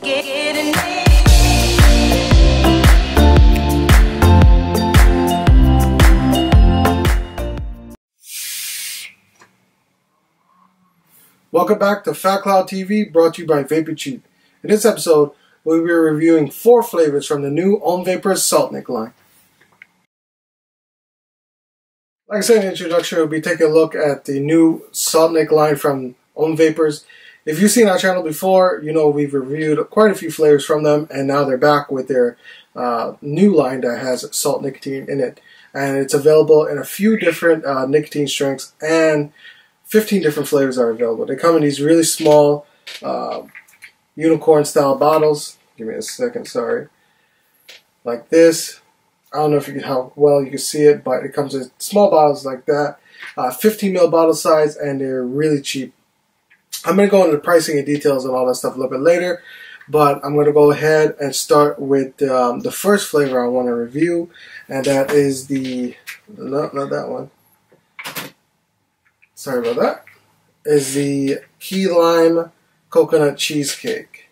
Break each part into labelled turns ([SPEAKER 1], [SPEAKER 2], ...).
[SPEAKER 1] Welcome back to Fat Cloud TV, brought to you by Vapor Cheap. In this episode, we'll be reviewing 4 flavors from the new Vapers Salt Nic line. Like I said in the introduction, we'll be taking a look at the new Salt Nic line from Vapers. If you've seen our channel before, you know we've reviewed quite a few flavors from them, and now they're back with their new line that has salt nicotine in it. And it's available in a few different nicotine strengths, and 15 different flavors are available. They come in these really small unicorn style bottles. Give me a second, sorry. Like this. I don't know if you can, how well you can see it, but it comes in small bottles like that. 15 ml bottle size, and they're really cheap. I'm going to go into the pricing and details and all that stuff a little bit later, but I'm going to go ahead and start with the first flavor I want to review, and that is the, no, not that one. Sorry about that. Is the Key Lime Coconut Cheesecake.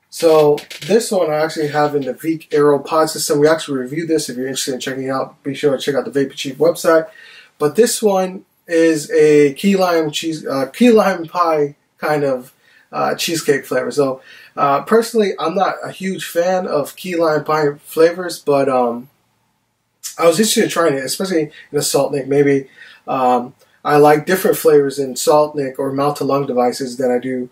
[SPEAKER 1] So this one I actually have in the Veek Aero pod system. We actually reviewed this. If you're interested in checking it out, be sure to check out the Vapor Cheap website. But this one is a key lime pie kind of cheesecake flavor. So personally, I'm not a huge fan of key lime pie flavors, but I was interested in trying it, especially in a Salt Nic. Maybe I like different flavors in Salt Nic or mouth-to-lung devices than I do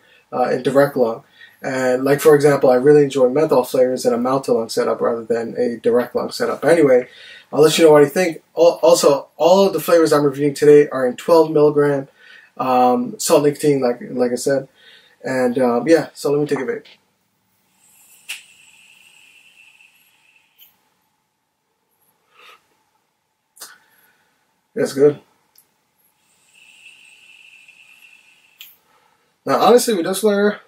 [SPEAKER 1] in direct lung. And like, for example, I really enjoy menthol flavors in a mouth-to-lung setup rather than a direct lung setup. But anyway, I'll let you know what I think. Also, all of the flavors I'm reviewing today are in 12 milligram salt nicotine, like I said. And yeah, so let me take a vape. That's good. Now, honestly, with this flavor,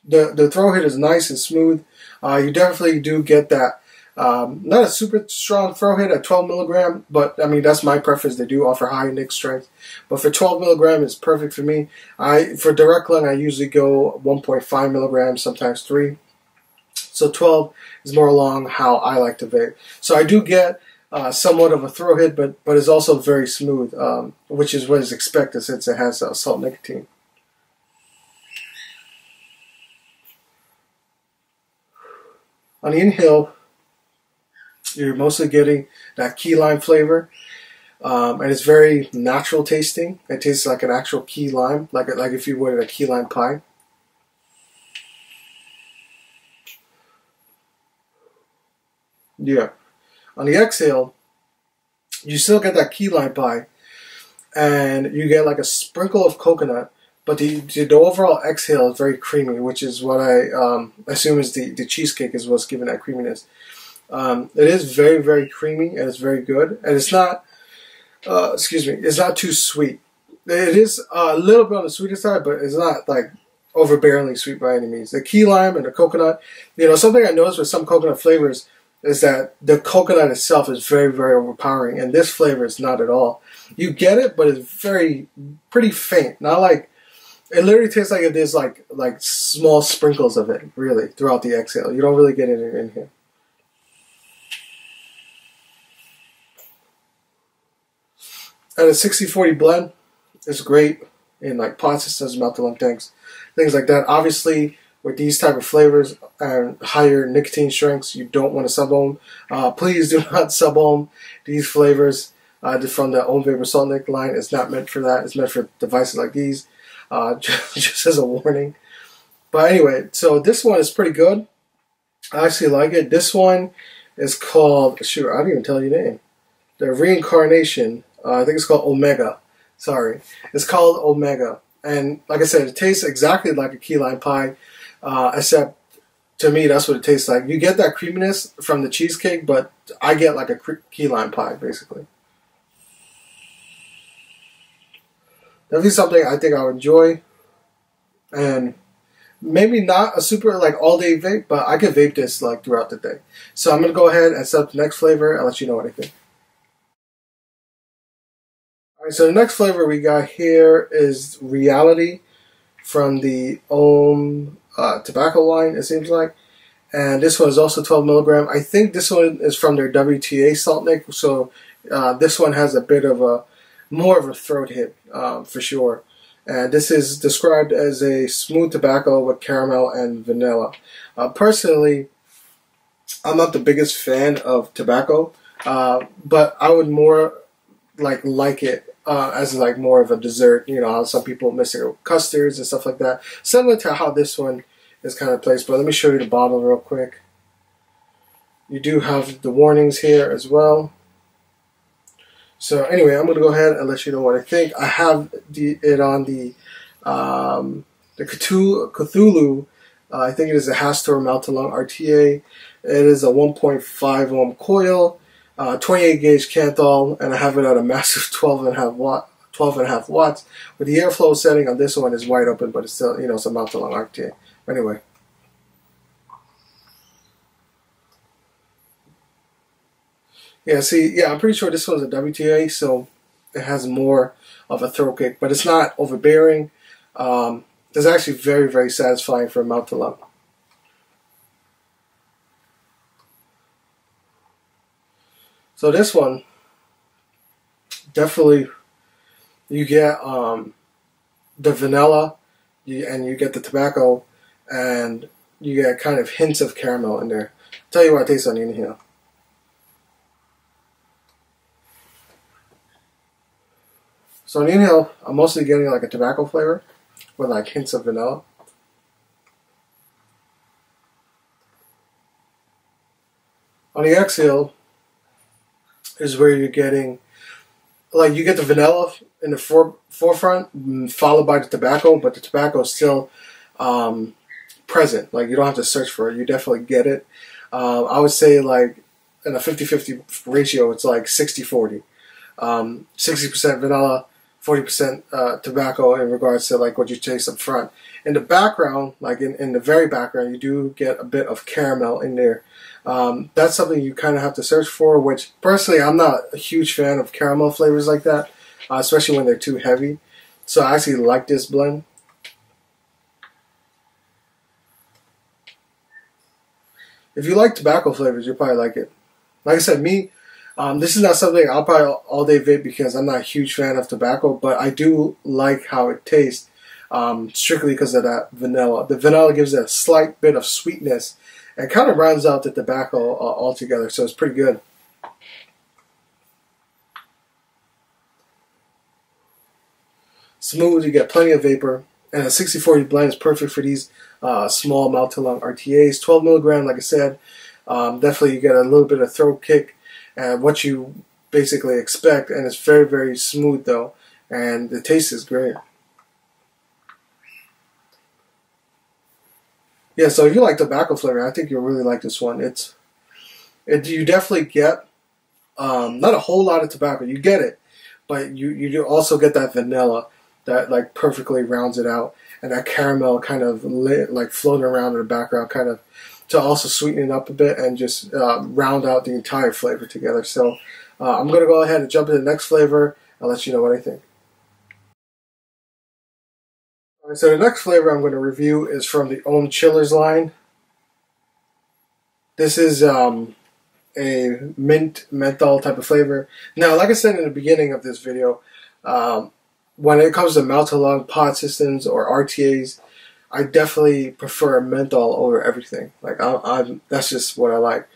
[SPEAKER 1] the throw hit is nice and smooth. You definitely do get that, not a super strong throw hit at 12 milligram, but I mean, that's my preference. They do offer high nic strength, but for 12 milligram, it's perfect for me. For direct lung, I usually go 1.5 milligrams, sometimes 3. So 12 is more along how I like to vape. So I do get somewhat of a throw hit, but it's also very smooth, which is what is expected since it has salt nicotine. On the inhale, you're mostly getting that key lime flavor, and it's very natural tasting. It tastes like an actual key lime, like if you would a key lime pie. Yeah. On the exhale, you still get that key lime pie, and you get like a sprinkle of coconut, but the overall exhale is very creamy, which is what I assume is the cheesecake is what's giving that creaminess. It is very, very creamy, and it's very good, and it's not, excuse me, it's not too sweet. It is a little bit on the sweeter side, but it's not like overbearingly sweet by any means. The key lime and the coconut, you know, something I noticed with some coconut flavors is that the coconut itself is very, very overpowering, and this flavor is not at all. You get it, but it's pretty faint. Not like, it literally tastes like it is like small sprinkles of it, really, throughout the exhale. You don't really get it in here. And a 60-40 blend is great in like pod systems, mouth-to-lung tanks, things like that. Obviously, with these type of flavors and higher nicotine strengths, you don't want to sub-ohm. Please do not sub-ohm these flavors from the Vapers Salt Nic line. It's not meant for that. It's meant for devices like these, just as a warning. But anyway, so this one is pretty good. I actually like it. This one is called, shoot, I didn't even tell you the name. The Reincarnation. I think it's called Omega. Sorry. It's called Omega. And like I said, it tastes exactly like a key lime pie. Except, to me, that's what it tastes like. You get that creaminess from the cheesecake, but I get like a key lime pie, basically. Definitely something I think I would enjoy. And maybe not a super like all-day vape, but I could vape this like throughout the day. So I'm going to go ahead and set up the next flavor and let you know what I think. Alright, so the next flavor we got here is Reality from the Ohm tobacco line, it seems like. And this one is also 12 milligram. I think this one is from their WTA Salt Nic, so this one has a bit of a more of a throat hit for sure. And this is described as a smooth tobacco with caramel and vanilla. Personally, I'm not the biggest fan of tobacco, but I would more like it as like more of a dessert. You know how some people mix it with custards and stuff like that. Similar to how this one is kind of placed. But let me show you the bottle real quick. You do have the warnings here as well. So anyway, I'm going to go ahead and let you know what I think. I have it on the Cthulhu. I think it is a Hastor Maltalung RTA. It is a 1.5 ohm coil, 28 gauge Canthal, and I have it at a massive 12.5 watts. With the airflow setting on this one is wide open, but it's still, you know, it's a Maltalung RTA. Anyway. Yeah, see, yeah, I'm pretty sure this one's a WTA, so it has more of a throat kick, but it's not overbearing. It's actually very, very satisfying for a mouth to lung. So this one, definitely, you get the vanilla, and you get the tobacco, and you get kind of hints of caramel in there. I'll tell you what it tastes on the inhale. So on the inhale, I'm mostly getting like a tobacco flavor with like hints of vanilla. On the exhale is where you're getting, like, you get the vanilla in the forefront, followed by the tobacco, but the tobacco is still present. Like, you don't have to search for it. You definitely get it. I would say, like, in a 50-50 ratio, it's like 60-40. 60% vanilla, 40% tobacco in regards to like what you taste up front. In the background, like in the very background, you do get a bit of caramel in there. That's something you kind of have to search for, which personally I'm not a huge fan of caramel flavors like that, especially when they're too heavy. So I actually like this blend. If you like tobacco flavors, you'll probably like it. Like I said, me, this is not something I'll probably all day vape because I'm not a huge fan of tobacco, but I do like how it tastes, strictly because of that vanilla. The vanilla gives it a slight bit of sweetness and kind of rounds out the tobacco altogether, so it's pretty good. Smooth, you get plenty of vapor, and a 60-40 blend is perfect for these small mouth-to-lung RTAs. 12 milligram, like I said, definitely you get a little bit of throat kick. What you basically expect, and it's very, very smooth though, and the taste is great. Yeah, so if you like tobacco flavor, I think you'll really like this one. You definitely get not a whole lot of tobacco. You get it, but you do also get that vanilla that like perfectly rounds it out, and that caramel kind of like floating around in the background, kind of to also sweeten it up a bit and just round out the entire flavor together. So I'm going to go ahead and jump into the next flavor. I'll let you know what I think. All right, so the next flavor I'm going to review is from the Ohm Chillers line. This is a mint menthol type of flavor. Now, like I said in the beginning of this video, when it comes to mouth-to-lung pod systems or RTAs, I definitely prefer menthol over everything. Like that's just what I like.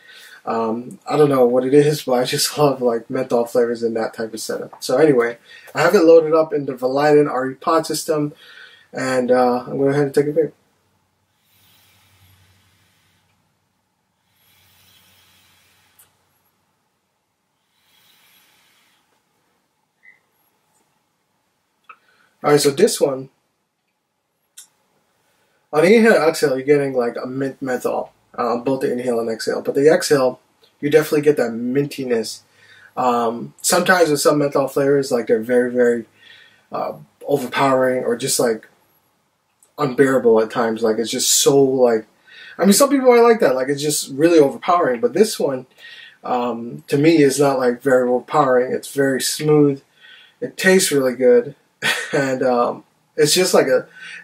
[SPEAKER 1] I don't know what it is, but I just love like menthol flavors in that type of setup. So anyway, I have it loaded up in the Validen RE pod system, and I'm going to go ahead and take a vape. All right, so this one, on the inhale and exhale, you're getting like a mint menthol, both the inhale and exhale. But the exhale, you definitely get that mintiness. Sometimes with some menthol flavors, like they're very, very overpowering or just like unbearable at times. Like it's just so like, I mean, some people might like that. Like it's just really overpowering. But this one, to me, is not like very overpowering. It's very smooth. It tastes really good, and It's just like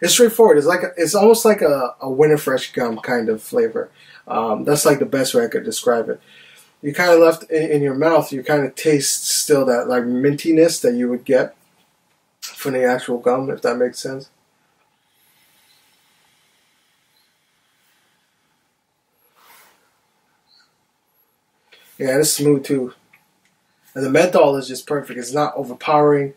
[SPEAKER 1] it's straightforward. It's almost like a Winter Fresh gum kind of flavor. That's like the best way I could describe it. You kind of left in your mouth, you kind of taste still that like mintiness that you would get from the actual gum, if that makes sense. Yeah, it's smooth too. And the menthol is just perfect. It's not overpowering.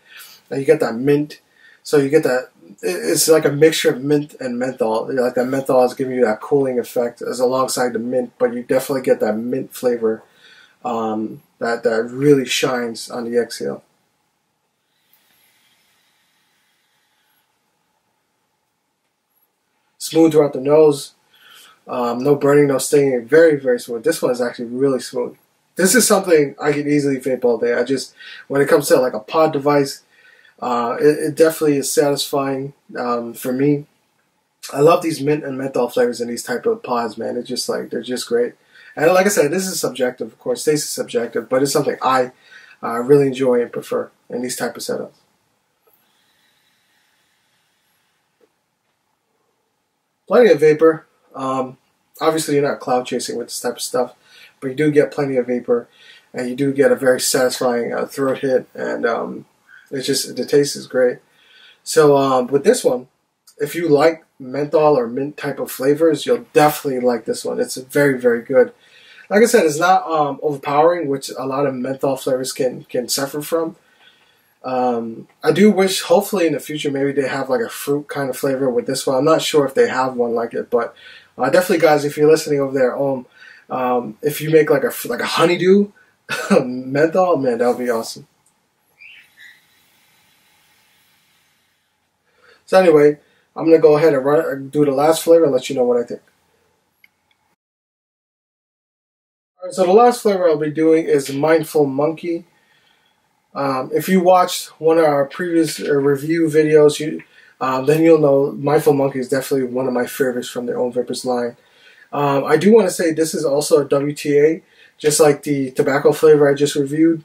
[SPEAKER 1] And you get that mint. So you get that, it's like a mixture of mint and menthol. Like that menthol is giving you that cooling effect as alongside the mint, but you definitely get that mint flavor that really shines on the exhale. Smooth throughout the nose. No burning, no stinging. Very, very smooth. This one is actually really smooth. This is something I could easily vape all day. When it comes to like a pod device, it definitely is satisfying for me. I love these mint and menthol flavors in these type of pods, man. It's just like, they're just great. And like I said, this is subjective, of course. Taste is subjective, but it's something I really enjoy and prefer in these type of setups. Plenty of vapor. Obviously, you're not cloud chasing with this type of stuff, but you do get plenty of vapor, and you do get a very satisfying throat hit, and it's just, the taste is great. So with this one, if you like menthol or mint type of flavors, you'll definitely like this one. It's very, very good. Like I said, it's not overpowering, which a lot of menthol flavors can suffer from. I do wish, hopefully in the future, maybe they have like a fruit kind of flavor with this one. I'm not sure if they have one like it, but definitely, guys, if you're listening over there at home, if you make like a honeydew menthol, man, that would be awesome. So anyway, I'm gonna go ahead and do the last flavor and let you know what I think. All right, so the last flavor I'll be doing is Mindful Monkey. If you watched one of our previous review videos, then you'll know Mindful Monkey is definitely one of my favorites from the Own Vapers line. I do want to say this is also a WTA, just like the tobacco flavor I just reviewed.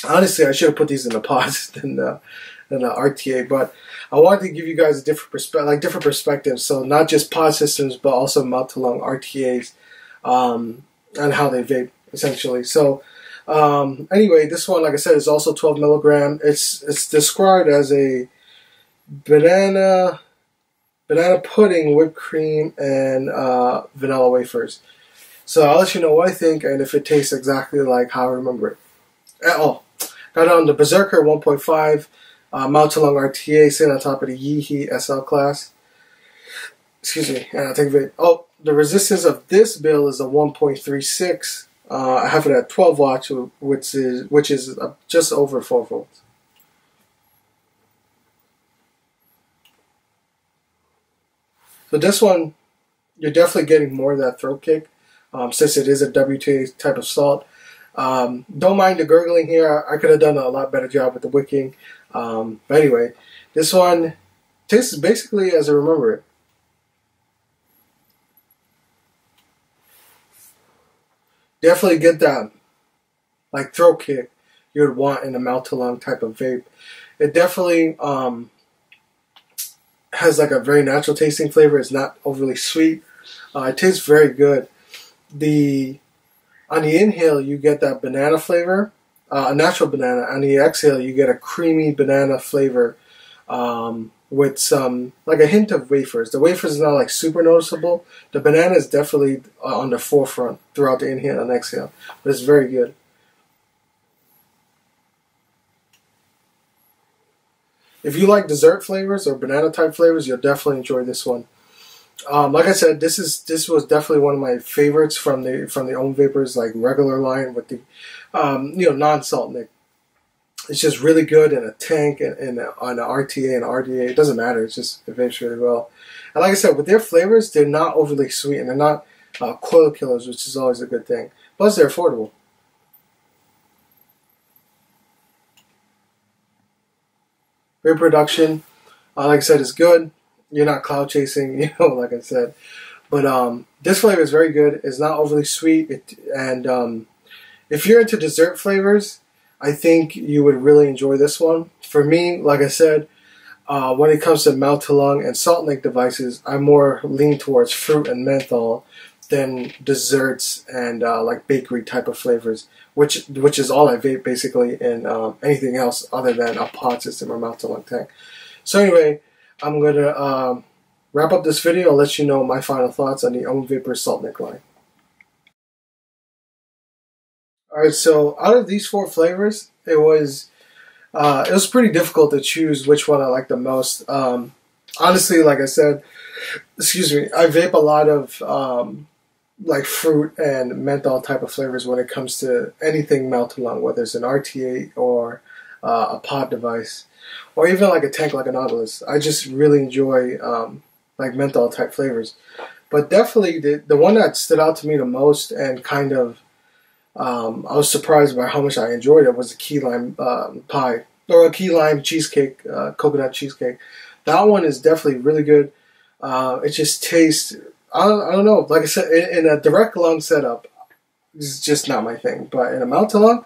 [SPEAKER 1] Honestly, I should have put these in the pods than the RTA, but I wanted to give you guys a different perspectives. So not just pod systems, but also mouth to lung RTAs, and how they vape essentially. So anyway, this one, like I said, is also 12 milligram. It's described as a banana pudding, whipped cream, and vanilla wafers. So I'll let you know what I think and if it tastes exactly like how I remember it. Oh, got it on the Berserker 1.5 mouth to lung RTA, sitting on top of the Yeehee SL class. Excuse me, and I'll take a bit. Oh, the resistance of this bill is a 1.36. I have it at 12 watts, which is just over 4 volts. So this one, you're definitely getting more of that throat kick, since it is a WTA type of salt. Don't mind the gurgling here. I could have done a lot better job with the wicking. But anyway, this one tastes basically as I remember it. Definitely get that like throat kick you would want in a mouth to lung type of vape. It definitely has like a very natural tasting flavor. It's not overly sweet. It tastes very good. On the inhale, you get that banana flavor, a natural banana. On the exhale, you get a creamy banana flavor with some, like a hint of wafers. The wafers is not like super noticeable. The banana is definitely on the forefront throughout the inhale and exhale, but it's very good. If you like dessert flavors or banana type flavors, you'll definitely enjoy this one. Like I said, this was definitely one of my favorites from the Own Vapers like regular line with the non-Salt Nic. It's just really good in a tank and on an RTA and RDA. It doesn't matter. It vapes really well. And like I said, with their flavors, they're not overly sweet and they're not coil killers, which is always a good thing. Plus, they're affordable. Vape production, like I said, is good. You're not cloud chasing, like I said. But this flavor is very good. It's not overly sweet. If you're into dessert flavors, I think you would really enjoy this one. For me, like I said, when it comes to mouth to lung and Salt Nic devices, I more lean towards fruit and menthol than desserts and like bakery type of flavors, which is all I vape basically, and anything else other than a pod system or mouth to lung tank. So anyway, I'm gonna wrap up this video. I'll let you know my final thoughts on the vapers Salt Nic line. Alright, so out of these 4 flavors, it was pretty difficult to choose which one I like the most. Honestly, like I said, excuse me, I vape a lot of like fruit and menthol type of flavors when it comes to anything mouth to lung, whether it's an RT8 or a pod device, or even like a tank like a Nautilus. I just really enjoy like menthol type flavors. But definitely the one that stood out to me the most and kind of I was surprised by how much I enjoyed it was a key lime pie, or a key lime cheesecake, coconut cheesecake. That one is definitely really good. It just tastes, I don't know, like I said, in a direct lung setup, it's just not my thing. But in a mouth to lung,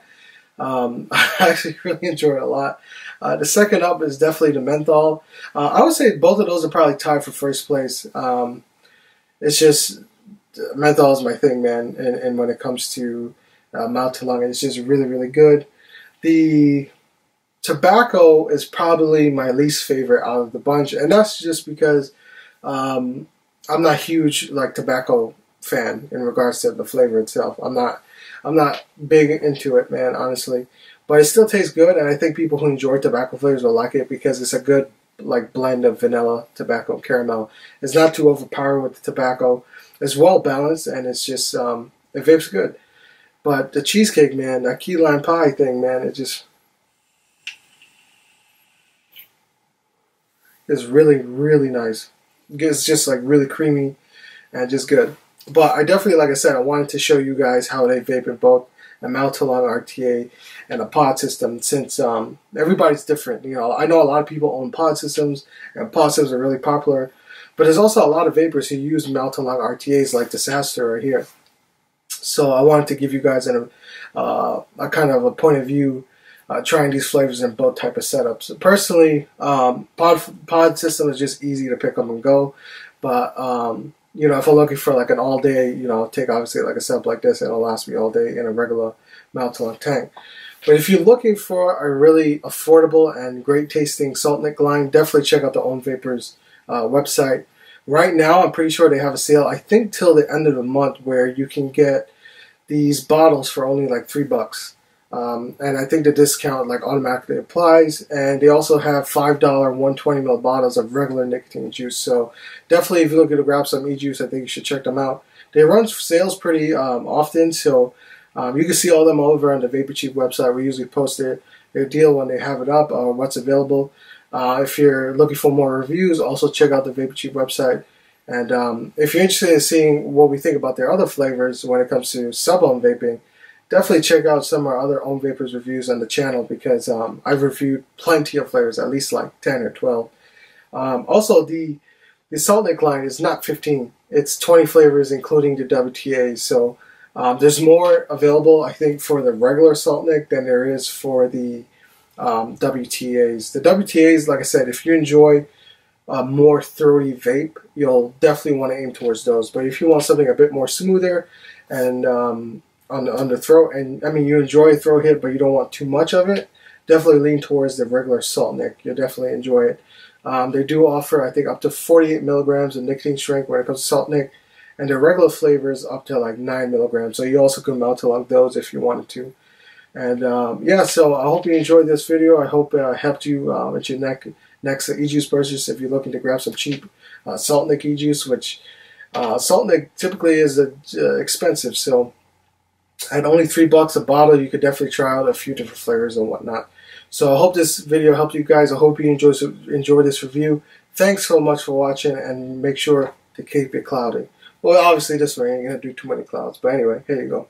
[SPEAKER 1] I actually really enjoy it a lot. The second up is definitely the menthol. I would say both of those are probably tied for first place. It's just, menthol is my thing, man, and when it comes to mouth to lung, it's just really, really good. The tobacco is probably my least favorite out of the bunch, and that's just because I'm not huge like tobacco fan in regards to the flavor itself. I'm not big into it, man, honestly. But it still tastes good, and I think people who enjoy tobacco flavors will like it because it's a good like blend of vanilla, tobacco, and caramel. It's not too overpowering with the tobacco. It's well balanced, and it's just it vapes good. But the cheesecake, man, that key lime pie thing, man, it just is really, really nice. It's just like really creamy and just good. But I definitely, like I said, I wanted to show you guys how they vape in both a mouth to lung RTA and a pod system, since everybody's different. You know, I know a lot of people own pod systems, and pod systems are really popular. But there's also a lot of vapors who use mouth to lung RTAs like Disaster right here. So I wanted to give you guys a kind of a point of view trying these flavors in both type of setups. Personally, pod system is just easy to pick up and go. But, you know, if I'm looking for like an all day, you know, I'll take obviously like a setup like this and it'll last me all day in a regular mouth to lung tank. But if you're looking for a really affordable and great tasting Salt Nic line, definitely check out the vapers website. Right now, I'm pretty sure they have a sale, I think till the end of the month, where you can get these bottles for only like $3. And I think the discount like automatically applies. And they also have $5 120ml bottles of regular nicotine juice. So definitely, if you're looking to grab some e-juice, I think you should check them out. They run sales pretty often, so you can see all them over on the Vapor Cheap website. We usually post their deal when they have it up, or what's available. If you're looking for more reviews, also check out the Vapor Cheap website. And if you're interested in seeing what we think about their other flavors when it comes to sub-ohm vaping, definitely check out some of our other own vapors reviews on the channel, because I've reviewed plenty of flavors, at least like 10 or 12. Also, the Salt Nic line is not 15. It's 20 flavors, including the WTAs. So there's more available, I think, for the regular Salt Nic than there is for the WTAs. The WTAs, like I said, if you enjoy more throaty vape, you'll definitely want to aim towards those. But if you want something a bit more smoother and on the throat, and I mean you enjoy a throat hit but you don't want too much of it, definitely lean towards the regular Salt Nic. You'll definitely enjoy it. They do offer, I think, up to 48 milligrams of nicotine strength when it comes to Salt Nic, and the regular flavors up to like 9 milligrams. So you also can mount along those if you wanted to. And yeah, so I hope you enjoyed this video. I hope it helped you with your next e-juice purchase if you're looking to grab some cheap Salt Nic e-juice, which Salt Nic typically is expensive. So at only $3 a bottle, you could definitely try out a few different flavors and whatnot. So I hope this video helped you guys. I hope you enjoy this review. Thanks so much for watching, and make sure to keep it clouded. Well, obviously this way ain't gonna do too many clouds, but anyway, here you go.